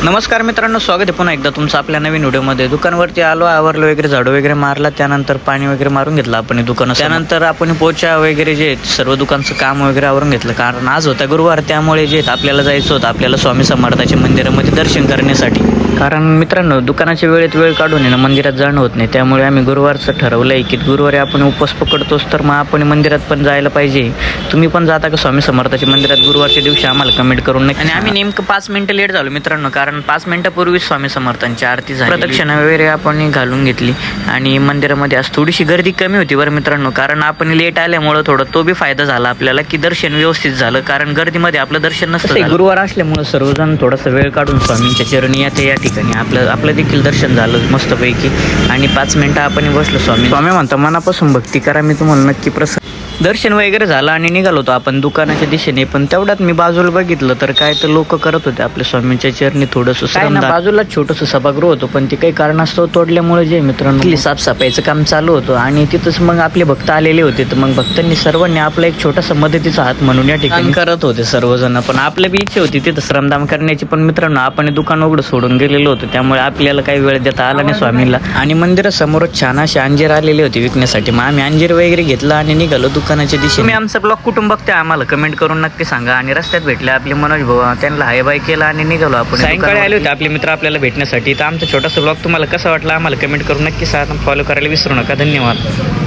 नमस्कार मित्रांनो, स्वागत आहे पुन्हा एकदा तुमचं आपल्या नवीन व्हिडिओमध्ये. दुकानावरती आलो, आवरलो वगैरे, झाडू वगैरे मारला, त्यानंतर पाणी वगैरे मारून घेतलं आपण दुकानात. त्यानंतर आपण पोचा वगैरे जे सर्व दुकानचं काम वगैरे आवरून घेतलं, कारण आज होता गुरुवार, त्यामुळे जे आपल्याला जायचं होतं आपल्याला स्वामी समर्थाच्या मंदिरामध्ये दर्शन करण्यासाठी. कारण मित्रांनो, दुकानाच्या वेळेत वेळ काढून ना मंदिरात जाणं होत नाही, त्यामुळे आम्ही गुरुवारचं ठरवलं आहे की गुरुवारी आपण उपवास पकडतोच, तर मग आपण मंदिरात पण जायला पाहिजे. तुम्ही पण जाता का स्वामी समर्थाच्या मंदिरात गुरुवारच्या दिवशी? आम्हाला कमेंट करून नक्की. आणि आम्ही नेमकं 5 मिनिटं लेट झालो मित्रांनो, कारण 5 मिनिटापूर्वी स्वामी समर्थांची आरती झाली. प्रदक्षिणा वगैरे आपण घालून घेतली आणि मंदिरामध्ये आज थोडीशी गर्दी कमी होती बरं मित्रांनो, कारण आपण लेट आल्यामुळं थोडं तो बी फायदा झाला आपल्याला की दर्शन व्यवस्थित झालं, कारण गर्दीमध्ये आपलं दर्शन नसतं. गुरुवार असल्यामुळं सर्वजण थोडासा वेळ काढून स्वामींच्या चरणी येते. या ठिकाणी आपलं देखील दर्शन झालं मस्तपैकी आणि 5 मिनिटं आपण बसलो. स्वामी म्हणतो मनापासून भक्ती करा, मी तुम्हाला नक्की दर्शन वगैरे झालं आणि निघालो होतो आपण दुकानाच्या दिशेने. पण तेवढ्यात मी बाजूला बघितलं तर काय तर लोक करत होते आपल्या स्वामींच्या चरणी थोडंसं बाजूला छोटंसं सभागृह होतं, पण ते काही कारणास्तव तोडल्यामुळे जे मित्रांनो साफसफाईचं काम चालू होतं आणि तिथंच मग आपले भक्त आलेले होते. तर मग भक्तांनी सर्वांनी आपला एक छोटासा मदतीचा हात म्हणून या ठिकाणी करत होते सर्वजण. पण आपल्या बी इच्छा होती तिथं श्रमदान करण्याची, पण मित्रांनो आपण दुकान उघडं सोडून गेलेलो होतो, त्यामुळे आपल्याला काही वेळ देता आला नाही स्वामींना. आणि मंदिरासमोरच छान असे अंजीर आलेले होते विकण्यासाठी, मग आम्ही अंजीर वगैरे घेतला आणि निघालो दुकानाच्या दिशेने. तुम्ही आमचा ब्लॉग कुठून बघताय आम्हाला कमेंट करून नक्की सांगा. आणि रस्त्यात भेटले आपले मनोज भाऊ, त्यांना हाय बाय केला आणि निघालो आपण. सायंकाळी आले होते आपले मित्र आपल्याला भेटण्यासाठी. तर आमचा छोटासा ब्लॉग तुम्हाला कसा वाटला आम्हाला कमेंट करून नक्की सांगा. फॉलो करायला विसरू नका. धन्यवाद.